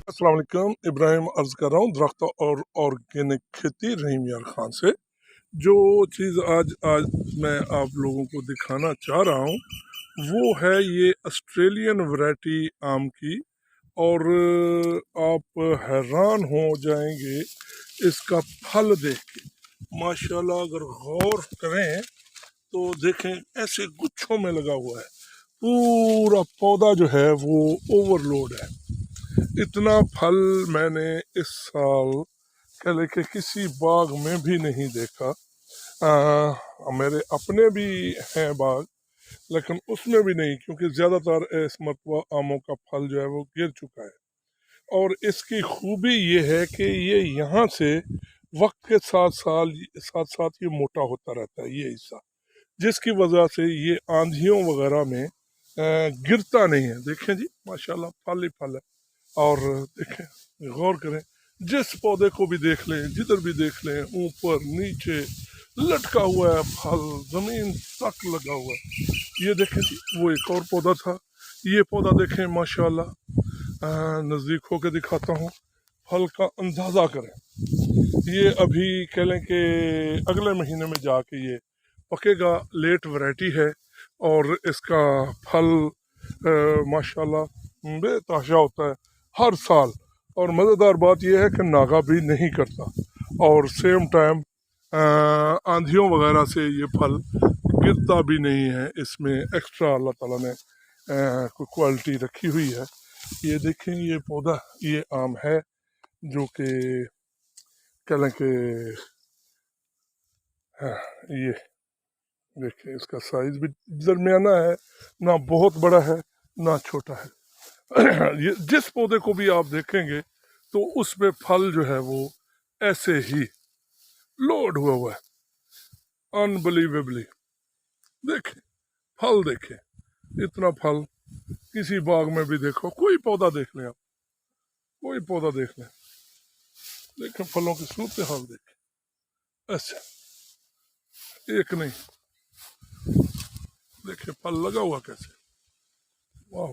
अस्सलाम वालेकुम। इब्राहिम अर्ज कर रहा हूँ दरख्त और ऑर्गेनिक खेती रहीम यार खान से। जो चीज़ आज मैं आप लोगों को दिखाना चाह रहा हूँ वो है ये ऑस्ट्रेलियन वैरायटी आम की। और आप हैरान हो जाएंगे इसका फल देख के। माशाल्लाह अगर गौर करें तो देखें ऐसे गुच्छों में लगा हुआ है। पूरा पौधा जो है वो ओवरलोड है। इतना फल मैंने इस साल कह ले के किसी बाग में भी नहीं देखा। मेरे अपने भी हैं बाग, लेकिन उसमें भी नहीं, क्योंकि ज़्यादातर इस मरतबा आमों का फल जो है वो गिर चुका है। और इसकी खूबी ये है कि ये यहाँ से वक्त के साथ साथ ये मोटा होता रहता है ये हिस्सा, जिसकी वजह से ये आंधियों वगैरह में गिरता नहीं है। देखें जी माशाल्लाह फल ही फल है। और देखें, गौर करें, जिस पौधे को भी देख लें, जिधर भी देख लें, ऊपर नीचे लटका हुआ है फल, जमीन तक लगा हुआ है। ये देखें जी, वो एक और पौधा था, ये पौधा देखें माशाल्लाह। नज़दीक होकर दिखाता हूँ, फल का अंदाज़ा करें। ये अभी कह लें कि अगले महीने में जाके ये पकेगा। लेट वैरायटी है और इसका फल माशाल्लाह बेतहाशा होता है हर साल। और मज़ेदार बात यह है कि नागा भी नहीं करता, और सेम टाइम आंधियों वगैरह से ये फल गिरता भी नहीं है। इसमें एक्स्ट्रा अल्लाह ताला ने कोई क्वालिटी रखी हुई है। ये देखें, ये पौधा, ये आम है जो कि कह लें कि ये देखें, इसका साइज भी दरमियाना है, ना बहुत बड़ा है ना छोटा है। ये जिस पौधे को भी आप देखेंगे तो उसमें फल जो है वो ऐसे ही लोड हुआ है, अनबिलीवेबली। देखें फल, देखें इतना फल किसी बाग में भी देखो, कोई पौधा देख लें आप, कोई पौधा देख लें, देखें फलों की सूरत हाल देखें। ऐसे एक नहीं, देखें फल लगा हुआ कैसे, वाह।